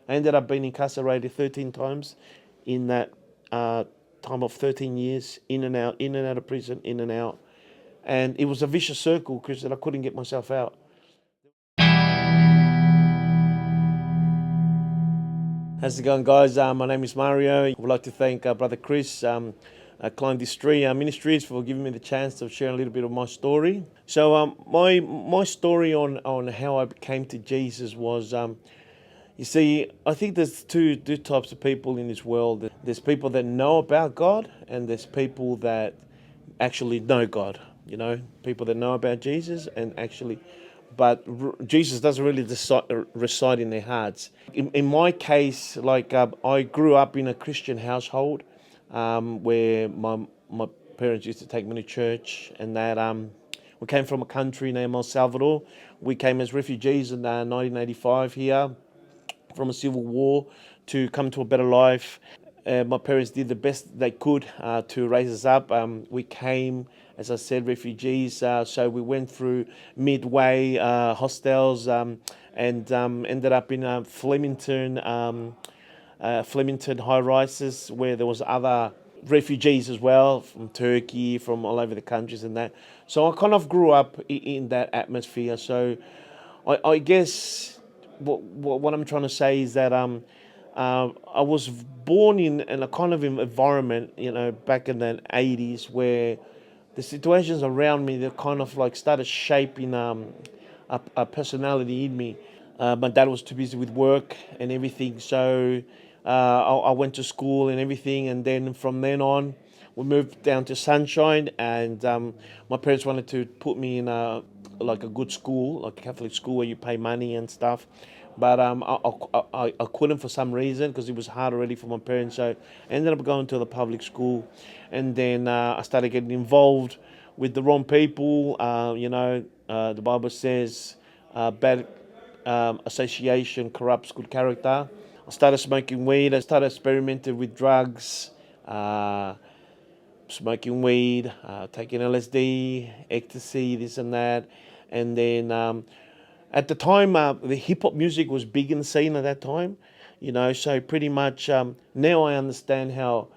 I ended up being incarcerated 13 times in that time of 13 years, in and out of prison, in and out. And it was a vicious circle, Chris, that I couldn't get myself out. How's it going, guys? My name is Mario. I would like to thank Brother Chris, Climb This Tree Ministries, for giving me the chance to share a little bit of my story. So, my story on how I came to Jesus was, you see, I think there's two types of people in this world. There's people that know about God, and there's people that actually know God. You know, people that know about Jesus and actually, but Jesus doesn't really reside in their hearts. In my case, like I grew up in a Christian household where my parents used to take me to church, and that we came from a country named El Salvador. We came as refugees in 1985 here from a civil war to come to a better life. My parents did the best they could to raise us up. We came, as I said, refugees. So we went through Midway hostels and ended up in Flemington high rises, where there was other refugees as well from Turkey, from all over the countries and that. So I kind of grew up in that atmosphere. So I guess what I'm trying to say is that I was born in a kind of environment, you know, back in the 80s, where the situations around me, they kind of like started shaping a personality in me. My dad was too busy with work and everything, so I went to school and everything, and then from then on, we moved down to Sunshine, and my parents wanted to put me in like a good school, like a Catholic school where you pay money and stuff. But I couldn't for some reason, because it was hard already for my parents. So I ended up going to the public school, and then I started getting involved with the wrong people. The Bible says bad association corrupts good character. I started smoking weed. I started experimenting with drugs, smoking weed, taking LSD, ecstasy, this and that. And then at the time, the hip hop music was big in the scene at that time, you know. So pretty much now I understand how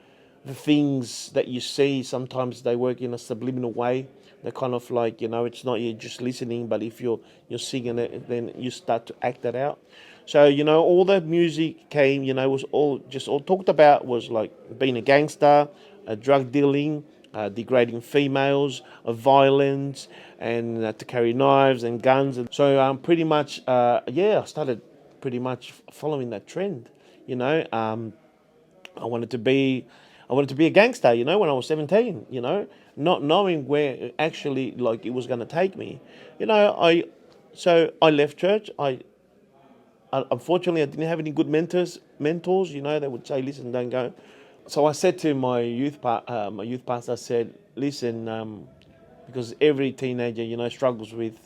the things that you see, sometimes they work in a subliminal way. They're kind of like, you know, it's not you just listening, but if you're singing it, then you start to act that out. So, you know, all that music came, you know, was all talked about was like being a gangster, drug dealing, degrading females, violence, and to carry knives and guns. And so pretty much, I started pretty much following that trend. You know, I wanted to be, I wanted to be a gangster. You know, when I was 17. You know, not knowing where actually like it was going to take me. You know, I left church. Unfortunately, I didn't have any good mentors. You know, they would say, "Listen, don't go." So I said to my my youth pastor, I said, "Listen, because every teenager, you know, struggles with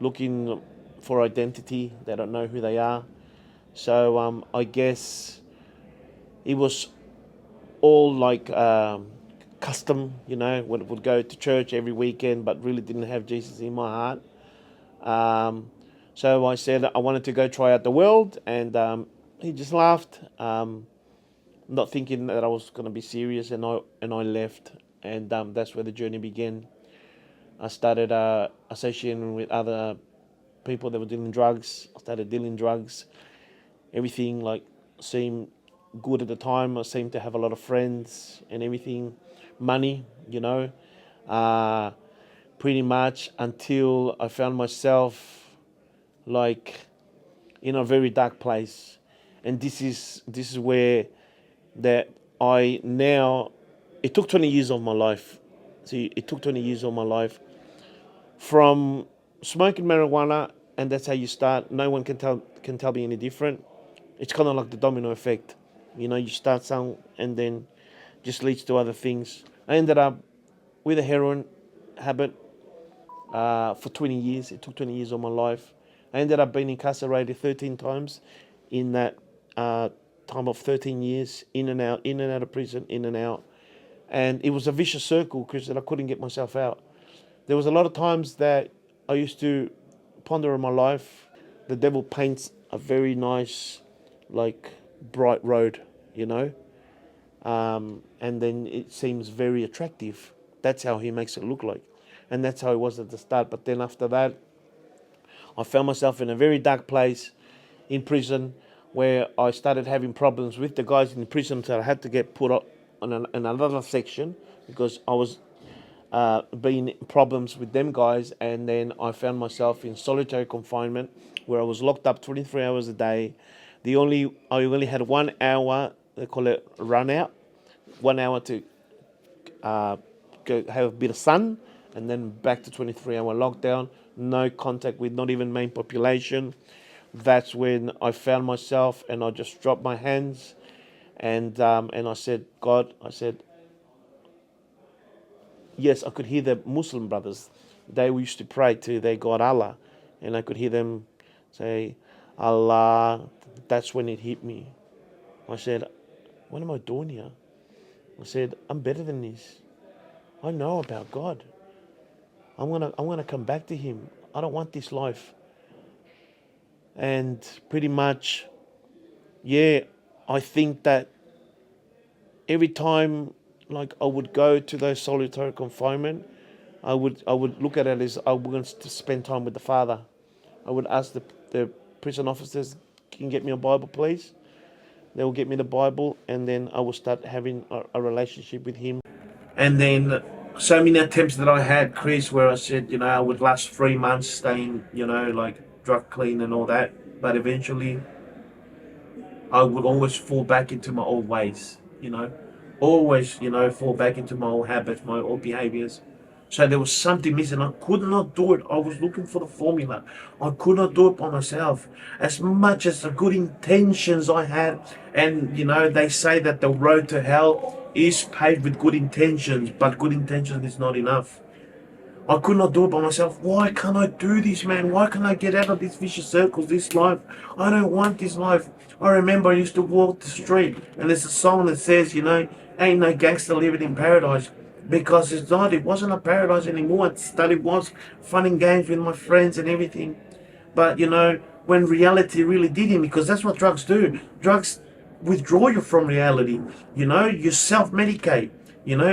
looking for identity. They don't know who they are. So I guess it was all like custom, you know, would go to church every weekend, but really didn't have Jesus in my heart. So I said I wanted to go try out the world, and he just laughed, not thinking that I was going to be serious, and I left, and that's where the journey began. I started associating with other people that were dealing drugs. I started dealing drugs. Everything like seemed good at the time. I seemed to have a lot of friends and everything, money, you know, pretty much until I found myself like in a very dark place. And this is where that I now, it took 20 years of my life. See, it took 20 years of my life from smoking marijuana, and that's how you start. No one can tell me any different. It's kind of like the domino effect. You know, you start some and then just leads to other things. I ended up with a heroin habit for 20 years. It took 20 years of my life. I ended up being incarcerated 13 times in that time of 13 years, in and out of prison, in and out. And it was a vicious circle, Chris, that I couldn't get myself out. There was a lot of times that I used to ponder on my life. The devil paints a very nice like bright road, you know, and then it seems very attractive. That's how he makes it look like, and that's how it was at the start. But then after that, I found myself in a very dark place in prison, where I started having problems with the guys in the prison, so I had to get put up on another section because I was being problems with them guys. And then I found myself in solitary confinement, where I was locked up 23 hours a day. I only had 1 hour, they call it run out, 1 hour to go have a bit of sun, and then back to 23-hour lockdown. No contact with not even main population. That's when I found myself, and I just dropped my hands, and I said, God, I said, yes, I could hear the Muslim brothers. They used to pray to their God Allah, and I could hear them say, Allah. That's when it hit me. I said, what am I doing here? I said, I'm better than this. I know about God. I'm gonna come back to Him. I don't want this life. And pretty much, yeah, I think that every time, like, I would go to those solitary confinement, I would look at it as I was to spend time with the Father. I would ask the prison officers, can you get me a Bible, please? They will get me the Bible, and then I will start having a relationship with Him. And then so many attempts that I had, Chris, where I said, I would last 3 months staying, like drug clean and all that. But eventually, I would always fall back into my old ways, always, fall back into my old habits, my old behaviors. So there was something missing. I could not do it. I was looking for the formula. I could not do it by myself. As much as the good intentions I had, and they say that the road to hell is paved with good intentions, but good intentions is not enough. I could not do it by myself. Why can't I do this, man? Why can't I get out of this vicious circles, this life? I don't want this life. I remember I used to walk the street, and there's a song that says, ain't no gangster living in paradise. Because it's not. It wasn't a paradise anymore. It was fun and games with my friends and everything. But, when reality really did him, because that's what drugs do. Drugs withdraw you from reality. You self-medicate.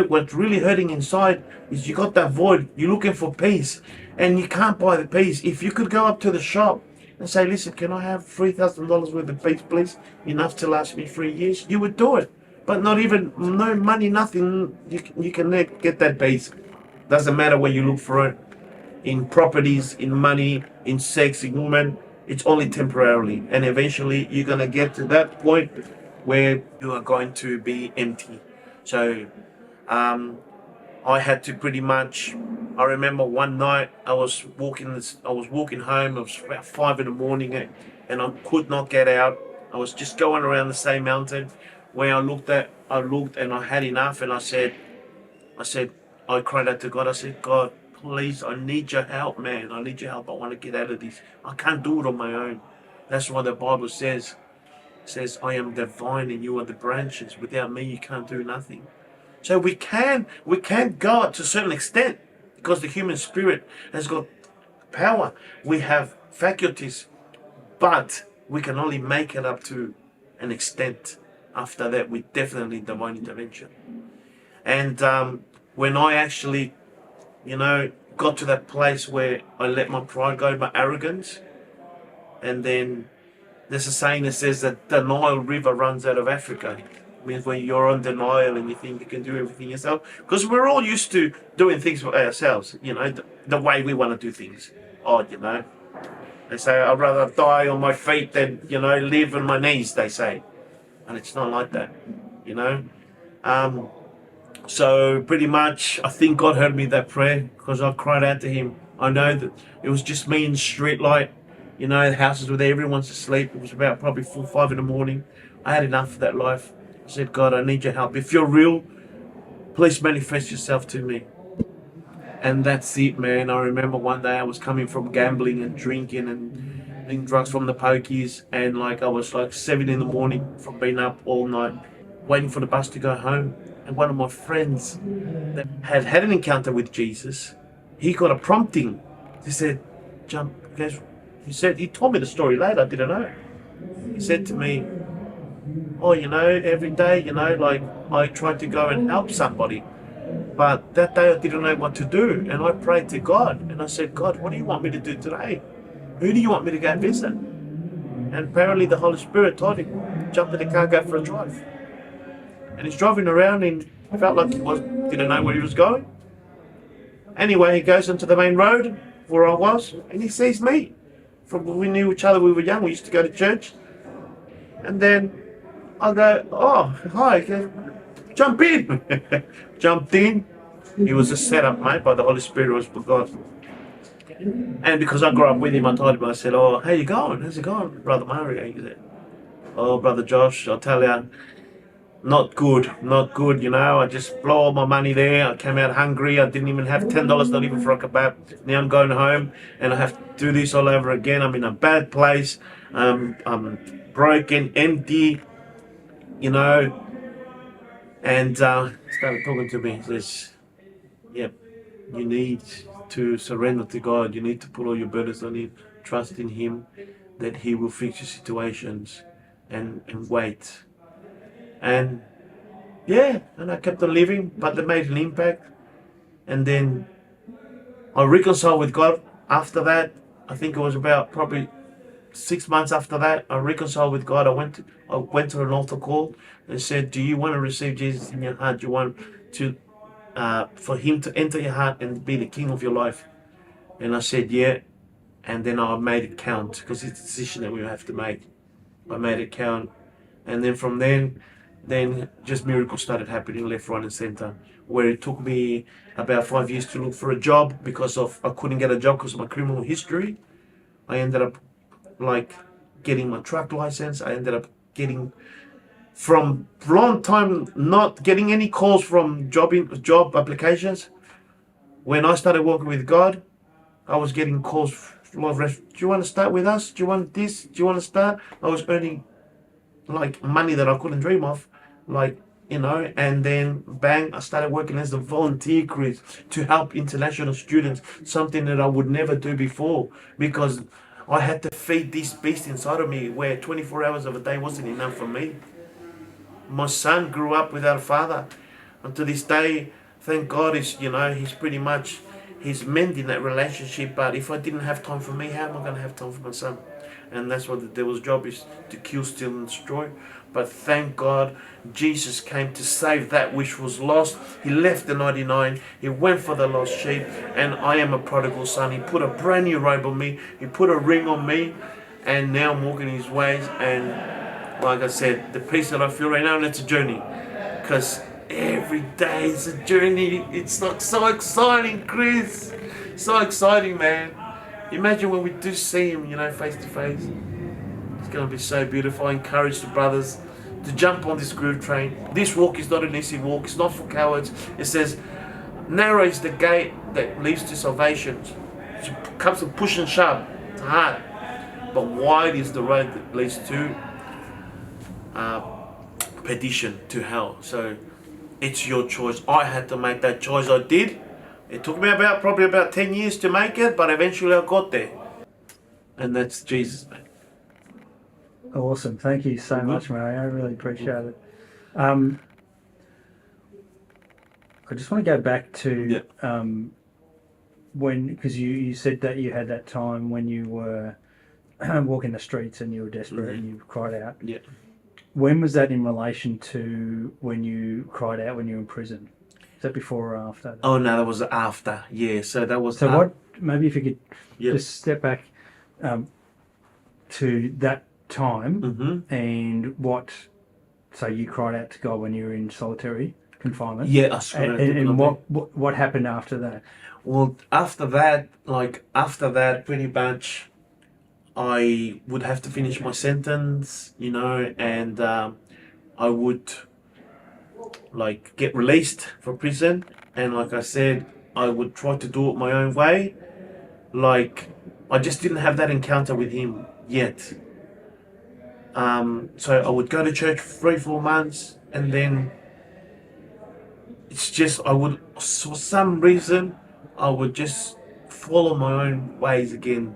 What's really hurting inside is you got that void. You're looking for peace, and you can't buy the peace. If you could go up to the shop and say, listen, can I have $3,000 worth of peace, please? Enough to last me 3 years. You would do it. But not even, no money, nothing. You can get that peace. Doesn't matter where you look for it. In properties, in money, in sex, in women. It's only temporarily. And eventually you're going to get to that point where you are going to be empty. So I had to pretty much, I remember one night I was walking home. It was about 5 in the morning, and I could not get out. I was just going around the same mountain where I looked and I had enough, and I cried out to God. I said, God, please, I need your help, man. I need your help. I want to get out of this. I can't do it on my own. That's what the Bible says. It says, I am the vine and you are the branches. Without me, you can't do nothing. So we can go up to a certain extent, because the human spirit has got power. We have faculties, but we can only make it up to an extent. After that, we definitely need divine intervention. And when I actually, got to that place where I let my pride go, my arrogance, and then there's a saying that says that the Nile River runs out of Africa. It means when you're on denial and you think you can do everything yourself. Because we're all used to doing things for ourselves, the way we want to do things. They say, I'd rather die on my feet than, live on my knees, they say. And it's not like that, So pretty much, I think God heard me that prayer, because I cried out to Him. I know that it was just me in the street light. The houses were there, everyone's asleep. It was about probably 4 or 5 in the morning. I had enough of that life. I said, God, I need your help. If you're real, please manifest yourself to me. And that's it, man. I remember one day I was coming from gambling and drinking and doing drugs from the pokies, and I was 7 in the morning from being up all night waiting for the bus to go home. And one of my friends that had an encounter with Jesus, he got a prompting. He said, jump. He told me the story later, I didn't know. He said to me, oh, every day, like I tried to go and help somebody. But that day I didn't know what to do. And I prayed to God and I said, God, what do you want me to do today? Who do you want me to go and visit? And apparently the Holy Spirit told him, jump in the car, go for a drive. And he's driving around and felt like didn't know where he was going. Anyway, he goes into the main road where I was and he sees me. From when we knew each other, we were young, we used to go to church. And then I go, oh, hi, jump in. Jumped in. He was a setup, mate, by the Holy Spirit was for God. And because I grew up with him, I told him, I said, oh, how you going? How's it going, Brother Mario? He said, oh, Brother Josh, I'll tell you, not good, not good, I just blow all my money there. I came out hungry. I didn't even have $10, not even for a kebab. Now I'm going home and I have to do this all over again. I'm in a bad place. I'm broken, empty, and started talking to me. He says, yep, you need to surrender to God. You need to put all your burdens on Him, trust in Him, that He will fix your situations, and wait. And yeah, and I kept on living, but they made an impact. And then I reconciled with God after that. I think it was about probably 6 months after that. I reconciled with God. I went to an altar call and said, do you want to receive Jesus in your heart? Do you want to for Him to enter your heart and be the King of your life? And I said, yeah. And then I made it count, because it's a decision that we have to make. I made it count. And then from then just miracles started happening left, right and center, where it took me about 5 years to look for a job because I couldn't get a job because of my criminal history. I ended up getting my truck license. I ended up getting, from long time not getting any calls from job applications. When I started working with God, I was getting calls. Do you want to start with us? Do you want this? Do you want to start? I was earning money that I couldn't dream of, and then bang, I started working as a volunteer, Chris, to help international students, something that I would never do before, because I had to feed this beast inside of me where 24 hours of a day wasn't enough for me. My son grew up without a father, and to this day, thank God, he's mending that relationship. But if I didn't have time for me, how am I going to have time for my son? And that's what the devil's job is, to kill, steal and destroy. But thank God, Jesus came to save that which was lost. He left the 99, He went for the lost sheep, and I am a prodigal son. He put a brand new robe on me, He put a ring on me, and now I'm walking His ways. And like I said, the peace that I feel right now, and it's a journey, because every day is a journey. It's so exciting, Chris. So exciting, man. Imagine when we do see Him, face to face. It's going to be so beautiful. I encourage the brothers to jump on this groove train. This walk is not an easy walk. It's not for cowards. It says, narrow is the gate that leads to salvation. It comes to push and shove. It's hard. But wide is the road that leads to perdition, to hell. So it's your choice. I had to make that choice. I did. It took me probably about 10 years to make it, but eventually I got there. And that's Jesus, man. Awesome. Thank you so much, Mario. I really appreciate it. I just want to go back to because you said that you had that time when you were walking the streets and you were desperate and you cried out. Yeah. When was that in relation to when you cried out when you were in prison? Is that before or after that? Oh, no, that was after. Yeah, so that was... So what, maybe if you could just step back to that time and so you cried out to God when you were in solitary confinement? Yeah, I swear. And what happened after that? Well, after that, pretty much, I would have to finish my sentence, and I would get released from prison, and like I said, I would try to do it my own way. I just didn't have that encounter with Him yet. So I would go to church for 3-4 months, and then it's just for some reason I would just follow my own ways again.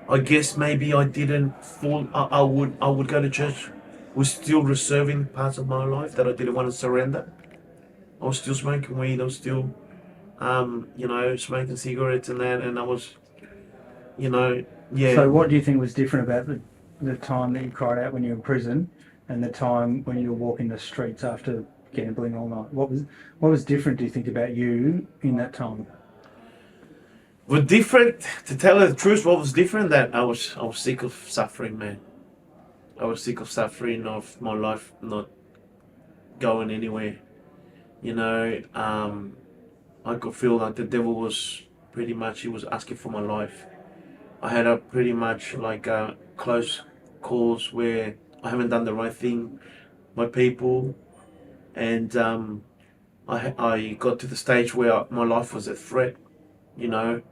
I guess maybe I didn't fall. I would go to church was still reserving parts of my life that I didn't want to surrender. I was still smoking weed. I was still, smoking cigarettes and that. And I was, you know, yeah. So, what do you think was different about the time that you cried out when you were in prison and the time when you were walking the streets after gambling all night? What was different, do you think, about you in that time? But different, to tell you the truth, what was different, that I was sick of suffering, man. I was sick of suffering, of my life not going anywhere. I could feel like the devil was pretty much, he was asking for my life. I had a pretty much like close calls where I haven't done the right thing by people, and I got to the stage where my life was a threat. You know,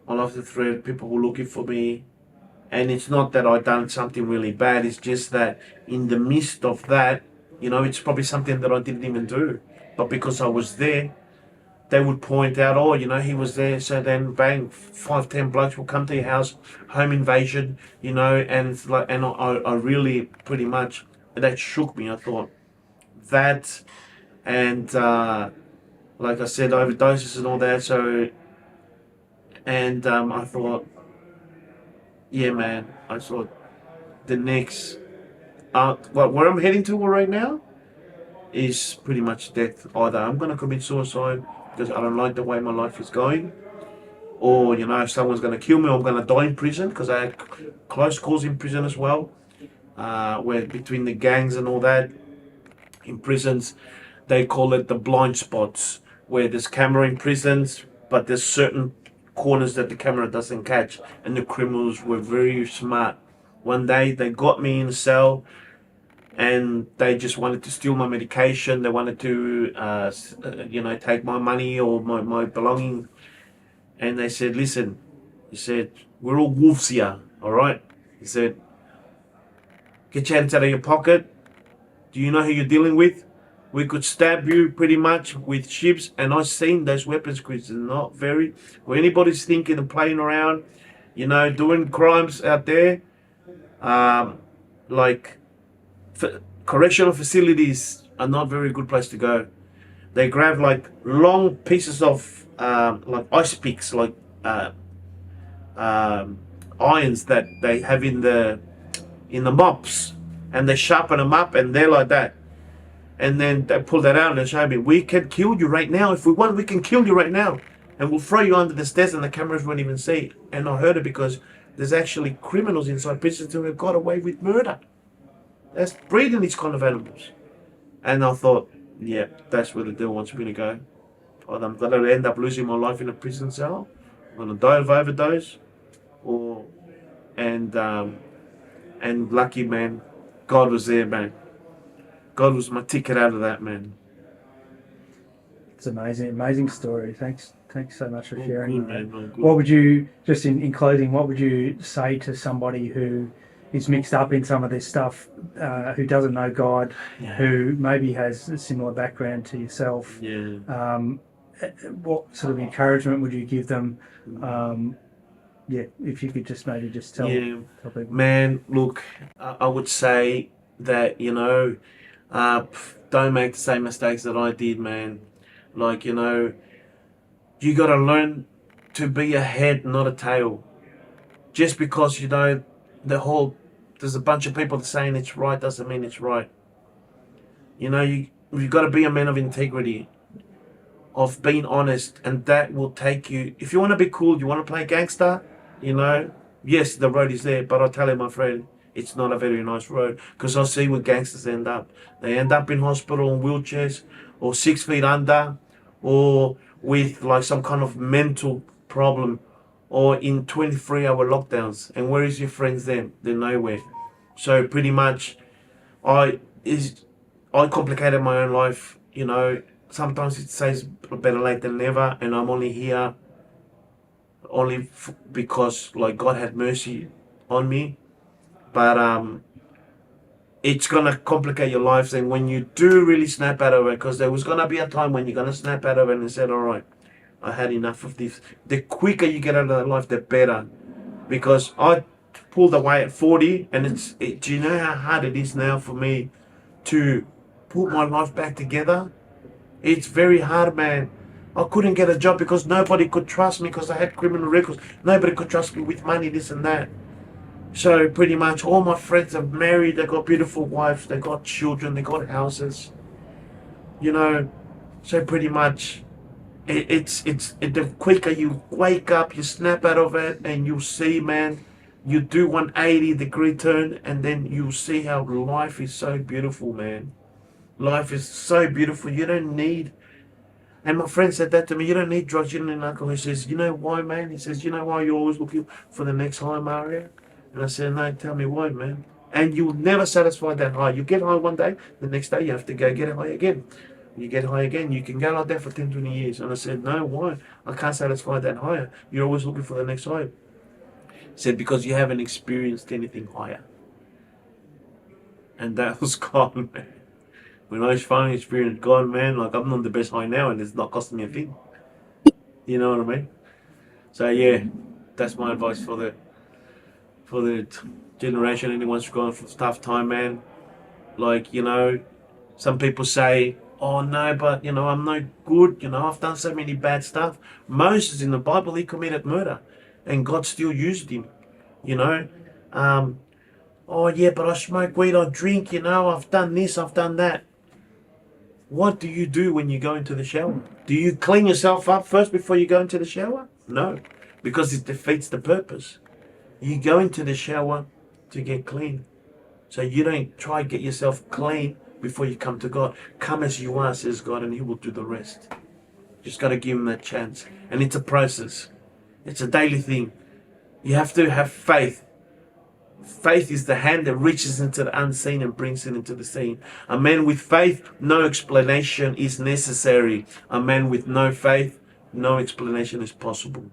my life was a threat. People were looking for me, and it's not that I done something really bad. It's just that in the midst of that, it's probably something that I didn't even do, but because I was there, they would point out, oh, he was there. So then, bang, 5, 10 blokes will come to your house, home invasion, and it's like, and I really pretty much, that shook me. I thought that, and like I said, overdoses and all that. So, and I thought, yeah, man, I thought the next, where I'm heading to right now is pretty much death. Either I'm gonna commit suicide because I don't like the way my life is going, or if someone's going to kill me, or I'm going to die in prison, because I had close calls in prison as well, where between the gangs and all that. In prisons, they call it the blind spots, where there's camera in prisons, but there's certain corners that the camera doesn't catch, and the criminals were very smart. One day they got me in a cell, and they just wanted to steal my medication. They wanted to, take my money or my belongings. And they said, listen, he said, we're all wolves here, all right? He said, get your hands out of your pocket. Do you know who you're dealing with? We could stab you pretty much with chips. And I've seen those weapons, Chris. They're not very, when anybody's thinking and playing around, doing crimes out there, like correctional facilities are not a very good place to go. They grab like long pieces of like ice picks, like irons that they have in the mops, and they sharpen them up, and they're like that. And then they pull that out and they show me, we can kill you right now. If we want, we can kill you right now, and we'll throw you under the stairs, and the cameras won't even see. And I heard it because there's actually criminals inside prisons who have got away with murder. That's breeding these kind of animals. And I thought, yeah, that's where the devil wants me to go. I'm going to end up losing my life in a prison cell. I'm going to die of overdose, and lucky, man, God was there, man. God was my ticket out of that, man. It's amazing story. Thanks so much for sharing. Good, man. Good. What would you, just in closing, what would you say to somebody who is mixed up in some of this stuff, who doesn't know God, who maybe has a similar background to yourself? Yeah. What sort of encouragement would you give them? If you could just maybe just tell people. Man, look, I would say that, don't make the same mistakes that I did, man. Like, you got to learn to be a head, not a tail. Just because, there's a bunch of people saying it's right doesn't mean it's right. You've got to be a man of integrity, of being honest, and that will take you. If you want to be cool, you want to play gangster, yes, the road is there, but I'll tell you, my friend, it's not a very nice road, because I see where gangsters end up. They end up in hospital in wheelchairs, or 6 feet under, or with like some kind of mental problem, or in 23-hour lockdowns. And where is your friends then? They're nowhere. So pretty much, I complicated my own life. Sometimes it says better late than never, and I'm only here because like God had mercy on me. But it's gonna complicate your lives, and when you do really snap out of it, because there was gonna be a time when you're gonna snap out of it and said, all right, I had enough of this. The quicker you get out of that life, the better. Because I pulled away at 40, and do you know how hard it is now for me to put my life back together? It's very hard, man. I couldn't get a job because nobody could trust me because I had criminal records. Nobody could trust me with money, this and that. So pretty much all my friends are married, they got beautiful wives, they got children, they got houses. You know, so pretty much the quicker you wake up, you snap out of it and you see, man, you do 180-degree turn and then you see how life is so beautiful, man. Life is so beautiful. You don't need, and my friend said that to me, you don't need drugs, you don't need alcohol. He says, you know why, man? He says, you know why you're always looking for the next high, Mario? And I said, no, tell me why, man. And you'll never satisfy that high. You get high one day, the next day you have to go get high again. You get high again, you can go like that for 10, 20 years. And I said, no, why? I can't satisfy that higher. You're always looking for the next high. He said, because you haven't experienced anything higher. And that was God, man. When I finally experienced God, man, like I'm on the best high now and it's not costing me a thing. You know what I mean? So yeah, that's my advice for the generation, anyone's going through a tough time, man. Like, you know, some people say, oh no, but you know, I'm no good, you know, I've done so many bad stuff. Moses in the Bible, he committed murder and God still used him, you know. Oh yeah, but I smoke weed, I drink, you know, I've done this, I've done that. What do you do when you go into the shower? Do you clean yourself up first before you go into the shower? No, because it defeats the purpose. You go into the shower to get clean. So you don't try to get yourself clean before you come to God. Come as you are, says God, and He will do the rest. Just got to give Him that chance. And it's a process. It's a daily thing. You have to have faith. Faith is the hand that reaches into the unseen and brings it into the seen. A man with faith, no explanation is necessary. A man with no faith, no explanation is possible.